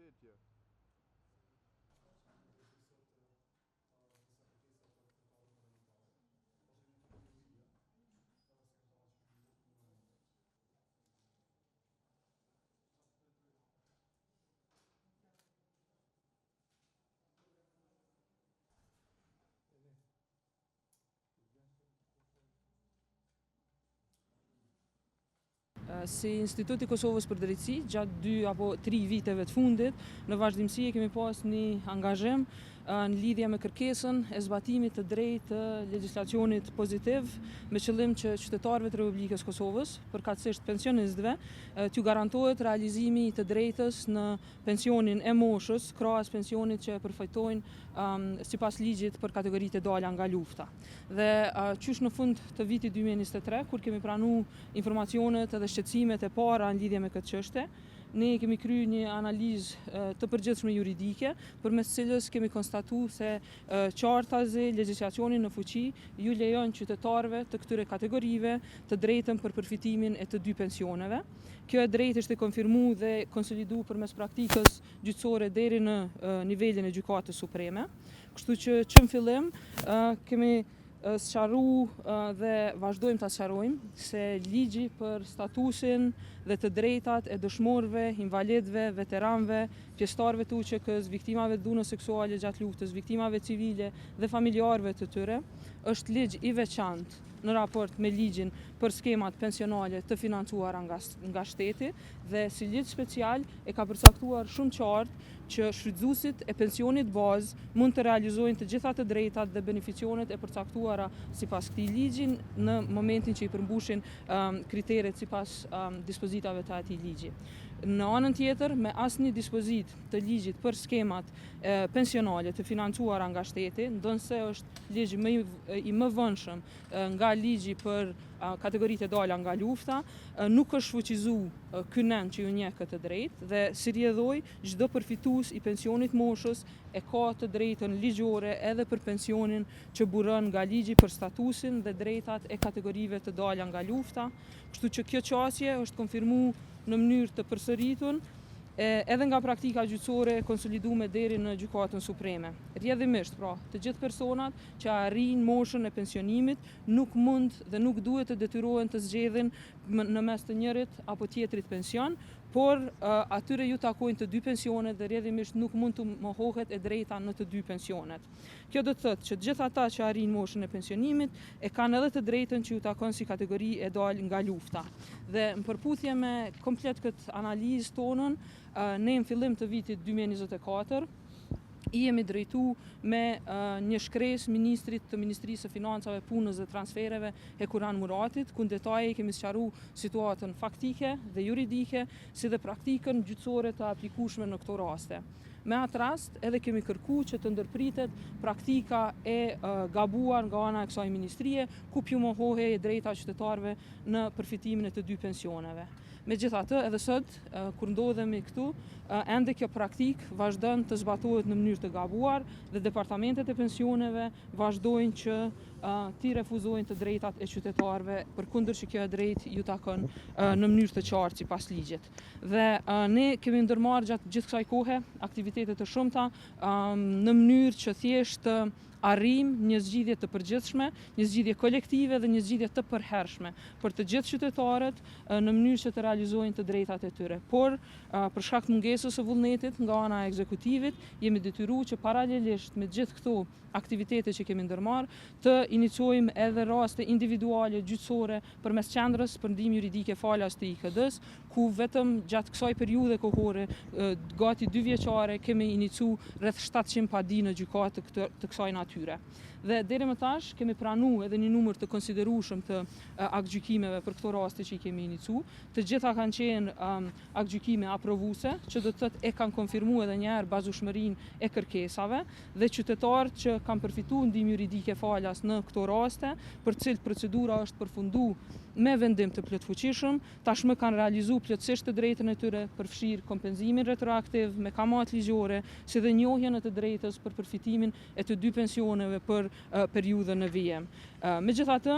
përshëndetje. Si Instituti i Kosovës për Drejtësi, gjatë 2 apo 3 viteve të fundit, në vazhdimësi kemi pas një angazhim në lidhje me kërkesën e zbatimit të drejtë të legjislacionit pozitiv me qëllim që qytetarëve të Republikës Kosovës, përkatësisht pensionistëve, t'ju garantohet realizimi të drejtës në pensionin e moshës, krahas pensionit që përfitojnë sipas ligjit për kategoritë e dala nga lufta. Dhe qysh në fund të vitit 2023, kur kemi pranuar informacionet edhe shqetësimet e para në lidhje me këtë çështje, ne kemi kryer një analizë të përgjithshme juridike, përmes cilës kemi konstatuar se qartazi, legjislacioni në fuqi ju lejon qytetarëve të këtyre kategorive të drejtën për përfitimin e të 2 pensioneve. Kjo e drejtë është e konfirmuar dhe konsoliduar përmes praktikës gjyqësore deri në nivelin e Gjykatës Supreme. Kështu që në fillim kemi sqaru dhe vazhdojmë ta sqarojmë se ligji për statusin dhe të drejtat e dëshmorëve, invalidëve, veteranëve, pjesëtarëve të UÇK-s, viktimave të dhunës seksuale gjatë luftës, viktimave civile dhe familjarëve të tyre, është ligj i veçantë në raport me ligjin për skemat pensionale të financuara nga shteti dhe si ligj special e ka përcaktuar shumë qartë që shfrytëzuesit e pensionit bazë mund të realizojnë të gjitha të drejtat dhe beneficionet e përcaktuara sipas këtij ligji në momentin që i përmbushin kriteret sipas dispozitave të atij ligji. Në anën tjetër, me asnjë dispozit të ligjit për skemat pensionale të financuara nga shteti, ndonse është ligj i më vonshëm nga ligji për kategoritë e dala nga lufta, nuk është fuqizuar ky nen që ju njeh këtë drejtë dhe si rrjedhoi çdo përfitues i pensionit moshës e ka të drejtën ligjore edhe për pensionin që buron nga ligji për statusin dhe drejtat e kategorive të dala nga lufta. Kështu që kjo qasje është konfirmuar në mënyrë të përsëritur edhe nga praktika gjyqësore konsoliduar deri në Gjykatën Supreme. Rrjedhimisht, pra, të gjithë personat që arrijnë moshën e pensionimit nuk mund dhe nuk duhet të detyrohen të zgjedhin në mes të njërit apo tjetrit pension, por atyre ju takojnë të 2 pensionet dhe rrjedhimisht nuk mund të mohohet e drejta në të 2 pensionet. Kjo do të thotë që të gjithë ata që arrijnë moshën e pensionimit e kanë edhe të drejtën që ju takon si kategori e dalë nga lufta. Dhe në përputhje me komplet këtë analizë tonën, ne në fillim të vitit 2024 i jemi drejtu me një shkresë ministrit të Ministrisë së Financave, Punës dhe Transfereve Hekuran Muratit, ku në detaje kemi sqaruar situatën faktike dhe juridike, si dhe praktikën gjyqësore të aplikueshme në këto raste. Me atë rast, edhe kemi kërkuar që të ndërpritet praktika e gabuar nga ana e kësaj ministrie, ku pju mohohej e drejta qytetarëve në përfitimin e të 2 pensioneve. Megjithatë, edhe sot, kur ndodhemi këtu, ende kjo praktik vazhdon të zbatohet në mënyrë të gabuar dhe departamentet e pensioneve vazhdojnë që t'i refuzojnë të drejtat e qytetarëve, përkundër që kjo e drejtë ju takon në mënyrë të qartë sipas ligjit. Dhe ne kemi ndërmarrë gjatë gjithë kësaj kohe aktivitete të shumta në mënyrë që thjesht arrim një zgjidhje të përgjithshme, një zgjidhje kolektive dhe një zgjidhje të përhershme për të gjithë qytetarët në mënyrë që të realizojnë të drejtat e tyre. Por për shkak të mungesës së vullnetit nga ana e ekzekutivit, jemi detyruar që paralelisht me gjithë këto aktivitete që kemi ndërmarrë, të iniciojmë edhe raste individuale gjyqësore përmes qendrës për ndihmë juridike falas të IKD-s, ku vetëm gjatë kësaj periudhe kohore, gati 2 vjeçare, kemi inicuar rreth 700 padi në gjykatë të kësaj natyre. Dhe deri më tash kemi pranuar edhe një numër të konsiderueshëm të aktgjykimeve për këto raste që i kemi inicuar. Të gjitha kanë qenë aktgjykime aprovuese, që do të thotë e kanë konfirmuar edhe një herë bazueshmërinë e kërkesave dhe qytetarët që kanë përfituar ndihmë juridike falas në këto raste, për cilët procedura është përfunduar me vendim të plotfuqishëm, tashmë kanë realizuar plotësisht të drejtën e tyre, përfshirë kompenzimin retroaktiv me kamatë ligjore, si dhe njohjen e të drejtës për përfitimin e të 2 pensioneve për periudhën e vijem. Megjithatë,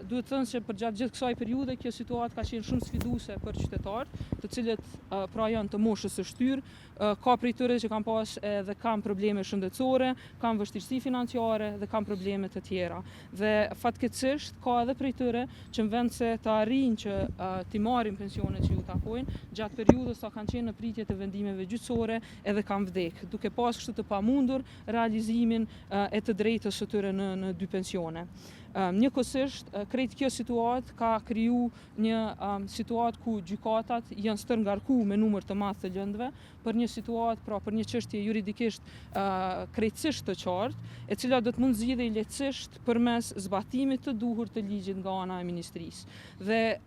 duhet të thënë se përgjatë gjithë kësaj periudhe kjo situatë ka qenë shumë sfiduese për qytetarët, të cilët pra janë të moshës së shtyrë, ka prej tyre që kanë pas edhe kanë probleme shëndetësore, kanë vështirësi financiare dhe kanë probleme të tjera. Dhe fatkeqësisht ka edhe prej tyre që në vend se të arrijnë që t'i marrin pensionet që ju takojnë, gjatë periudhës sa kanë qenë në pritje të vendimeve gjyqësore edhe kanë vdekë, duke pas kështu të pamundur realizimin e të drejtës së tyre në dy pensione. Njëkohësisht, krejt kjo situatë ka kriju një situatë ku gjykatat janë stërngarku me numër të madh të lëndëve për një situatë, pra për një çështje juridikisht krejtësisht të qartë, e cila do të mund zgjidhej lehtësisht përmes zbatimit të duhur të ligjit nga ana e ministrisë. Dhe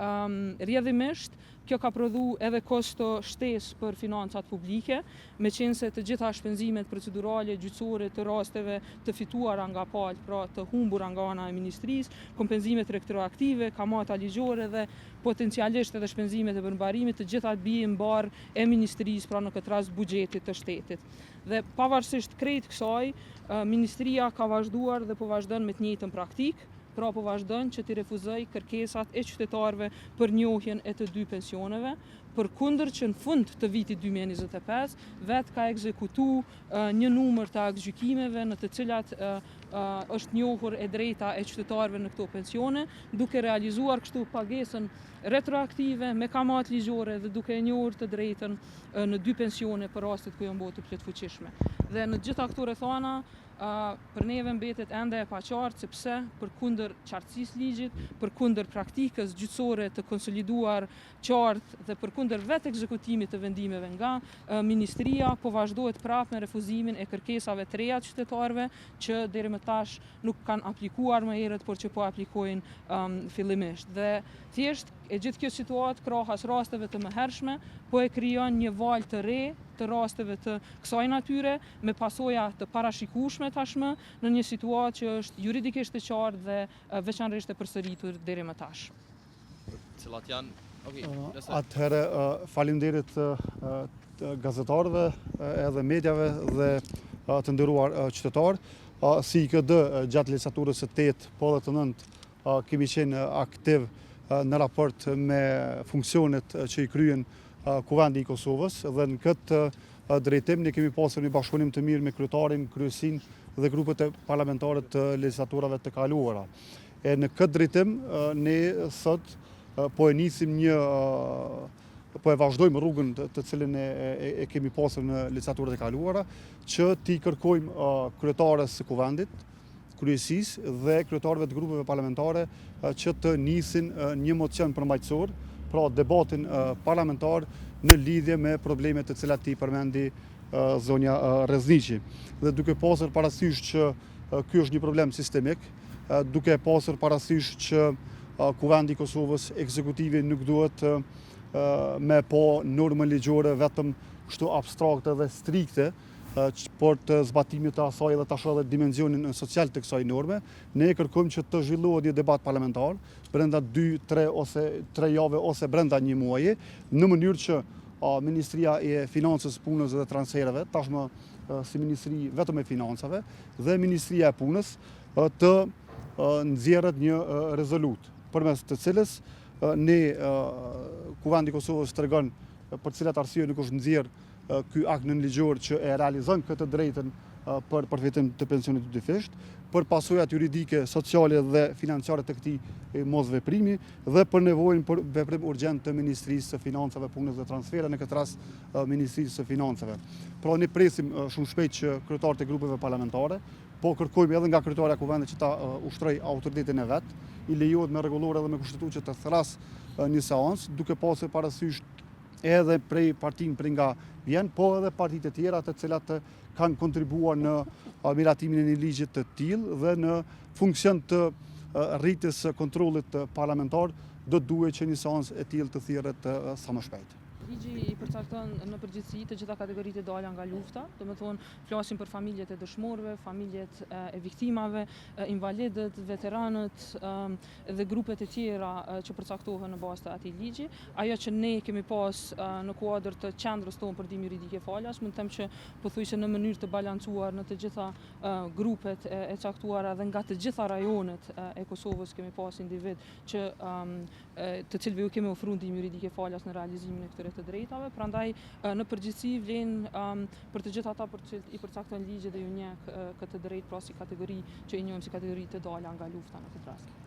rrjedhimisht kjo ka prodhu edhe kosto shtesë për financat publike, me qenë se të gjitha shpenzimet procedurale gjyqësore të rasteve të fituara nga palët, pra të humbura nga ana e ministrisë, kompenzimet retroaktive, kamata ligjore dhe potencialisht edhe shpenzimet e përmbarimit, të gjitha bien barë e ministrisë, pra në këtë rast buxhetit të shtetit. Dhe pavarësisht krejt kësaj, ministria ka vazhduar dhe po vazhdon me të njëjtën praktikë, pra po vazhdon që t'i refuzoj kërkesat e qytetarëve për njohjen e të dy pensioneve, përkundër që në fund të vitit 2025 vetë ka ekzekutu një numër të aktgjykimeve në të cilat është njohur e drejta e qytetarëve në këto pensione, duke realizuar kështu pagesën retroaktive me kamat ligjore dhe duke e njohur të drejtën në dy pensione për rastet ku janë bërë të plotfuqishme. Dhe në gjitha këto rrethana për neve mbetet ende e paqartë sepse përkundër qartësisë ligjit, përkundër praktikës gjyqësore të konsoliduar qartë dhe përkundër vetë ekzekutimit të vendimeve nga ministria, po vazhdohet prapë me refuzimin e kërkesave të reja të qytetarëve që deri më tash nuk kanë aplikuar më herët, por që po aplikojnë fillimisht. Dhe thjesht e gjithë kjo situatë krahas rasteve të mëhershme po e krijon një valë të re të rasteve të kësaj natyre me pasoja të parashikueshme tashmë në një situatë që është juridikisht e qartë dhe veçanërisht e përsëritur deri më tash. Cilat janë? Atëherë faleminderit gazetarëve edhe medjave dhe të nderuar qytetarë. Si IKD gjatë legislaturës së 8 po dhe të 9 kemi qenë aktiv në raport me funksionet që i kryen Kuvendi i Kosovës dhe në këtë drejtim ne kemi pasur një bashkëpunim të mirë me kryetarin, kryesinë dhe grupet e parlamentare të legislaturave të kaluara. E në këtë drejtim ne sot po e nisim po e vazhdojmë rrugën të cilën e kemi pasur në legislaturat e kaluara, që t'i kërkojmë kryetares së Kuvendit, kryesisë dhe kryetarëve të grupeve parlamentare që të nisin një mocion përmbajtësor, pra debatin parlamentar në lidhje me problemet të cilat i përmendi zonja Rezniqi. Dhe duke pasur parasysh që ky është një problem sistemik, duke pasur parasysh që Kuvendi i Kosovës ekzekutivi nuk duhet me po normën ligjore vetëm kështu abstrakte dhe strikte, por të zbatimit të asaj dhe të shohë dhe dimensionin social të kësaj norme, ne kërkojmë që të zhvillohet një debat parlamentar brenda 2, 3 ose 3 jave ose brenda një muaji, në mënyrë që Ministria e Financës, Punës dhe Transfereve, tashmë si Ministri vetëm e Financave, dhe Ministria e Punës të nxjerrët një rezolut, përmes të cilës ne Kuvendi i Kosovës tregon për cilat arsye nuk është nxjerrë ky akt nënligjor që e realizon këtë drejtën për përfitim të pensionit të dyfisht, për pasojat juridike, sociale dhe financiare të këtij mosveprimi dhe për nevojën për veprim urgjent të Ministrisë së Financave, Punës dhe Transfereve, në këtë rast Ministrisë së Financave. Pra ne presim shumë shpejt që kryetarët e grupeve parlamentare, po kërkojmë edhe nga kryetaria e Kuvendit që ta ushtroj autoritetin e vet, i lejohet me rregullore dhe me kushtetutë që të thras një seancë, duke pasur parasysh edhe prej partinë prej nga vjen, po edhe partitë e tjera të cilat kanë kontribuar në miratimin e një ligjit të tillë dhe në funksion të rritjes së kontrollit parlamentar, do duhet që një seancë e tillë të thirret sa më shpejt. Ligji I përcakton në përgjithësi të gjitha kategoritë e dalja nga lufta, domethënë flasim për familjet e dëshmorëve, familjet e viktimave, invalidët, veteranët dhe grupet e tjera që përcaktohen në bazë të atij ligji. Ajo që ne kemi pas në kuadër të qendrës tonë për ndihmë juridike falas, mund të them që pothuajse në mënyrë të balancuar në të gjitha grupet e caktuara dhe nga të gjitha rajonet e Kosovës kemi pas individ që të cilëve ju kemi ofruar ndihmë juridike falas në realizimin e këtyre të drejtave. Prandaj në përgjithësi vlen për të gjithë ata për të cilët I përcakton ligji dhe ju njeh këtë drejtë pra si kategori që I njohim si kategori të dalja nga lufta në këtë rast.